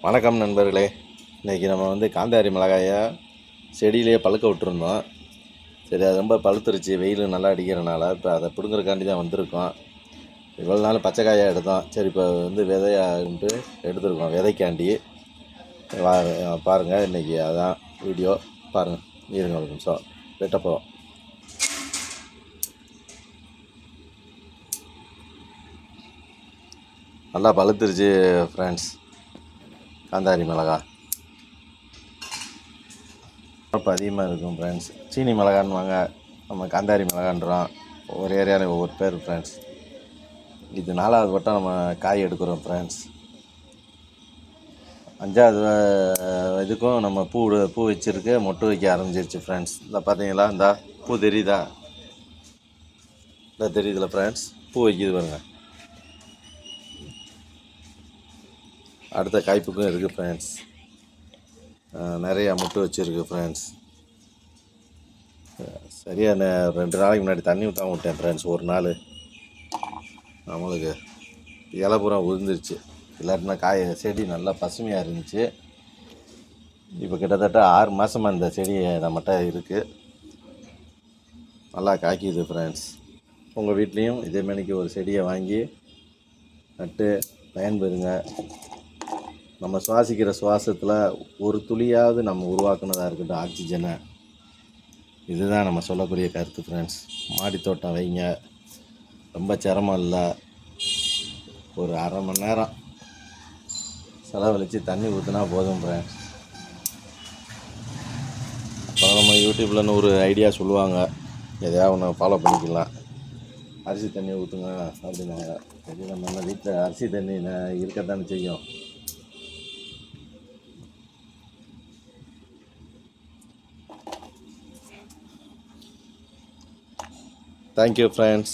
வணக்கம் நண்பர்களே. இன்றைக்கி நம்ம காந்தாரி மிளகாயை செடியிலேயே பழுக்க விட்டுருந்தோம். சரி, அது ரொம்ப பழுத்துருச்சு, வெயில் நல்லா அடிக்கிறனால. இப்போ அதை பிடுங்குறக்காண்டி தான் வந்திருக்கோம். இவ்வளோ நாள் பச்சைக்காயாக எடுத்தோம். சரி, இப்போ விதையான்ட்டு எடுத்துருக்கோம், விதைக்காண்டி. பாருங்கள், இன்றைக்கி அதான் வீடியோ பாருங்கள். இருங்க ஒரு நிமிஷம், வெட்டப்போம். நல்லா பழுத்துருச்சு ஃப்ரெண்ட்ஸ், காந்தாரி மிளகா. இப்போ அதிகமாக இருக்கும் ஃப்ரெண்ட்ஸ். சீனி மிளகான்னுவாங்க, நம்ம காந்தாரி மிளகான்றோம். ஒவ்வொரு ஏரியாவில் ஒவ்வொரு பேர் ஃப்ரெண்ட்ஸ். இது 4வது வட்டம் நம்ம காய் எடுக்கிறோம் ஃப்ரெண்ட்ஸ். 5வது இதுக்கும் நம்ம பூ வச்சுருக்கு, மொட்டு வைக்க ஆரம்பிச்சிருச்சு ஃப்ரெண்ட்ஸ். இந்த பார்த்தீங்களா, இந்த பூ தெரியுதா? இந்த தெரியுதுல ஃப்ரெண்ட்ஸ், பூ வைக்கிது பாருங்க. அடுத்த காய்ப்புக்கும் இருக்குது ஃப்ரெண்ட்ஸ். நிறையா மொட்டு வச்சுருக்கு ஃப்ரெண்ட்ஸ். சரியாக 2 நாளைக்கு முன்னாடி தண்ணி ஊற்றாம விட்டேன் ஃப்ரெண்ட்ஸ். ஒரு நாள் நம்மளுக்கு இலை பூரா உதிர்ந்துருச்சு. இல்லாட்டினா செடி நல்லா பசுமையாக இருந்துச்சு. இப்போ கிட்டத்தட்ட 6 மாதமாக இந்த செடி நம்மகிட்ட இருக்குது. நல்லா காய்க்குது ஃப்ரெண்ட்ஸ். உங்கள் வீட்லேயும் இதேமாதிரிக்கு ஒரு செடியை வாங்கி நட்டு பயன்பெறுங்க. நம்ம சுவாசிக்கிற சுவாசத்தில் ஒரு துளியாவது நம்ம உருவாக்குனதாக இருக்கட்டும், ஆக்சிஜனை. இதுதான் நம்ம சொல்லக்கூடிய கருத்து ஃப்ரெண்ட்ஸ். மாடி தோட்டம் வைங்க, ரொம்ப சிரமம் இல்லை. ஒரு அரை மணி நேரம் செலவழித்து தண்ணி ஊற்றினா போதும் ஃப்ரெண்ட்ஸ். அப்புறம் நம்ம யூடியூப்பில்னு ஒரு ஐடியா சொல்லுவாங்க, எதையாவது ஒன்று ஃபாலோ பண்ணிக்கலாம். அரிசி தண்ணி ஊற்றுங்க அப்படின்னாங்க. சரி, நம்ம வீட்டில் அரிசி தண்ணி இருக்கத்தானே செய்யும். Thank you friends.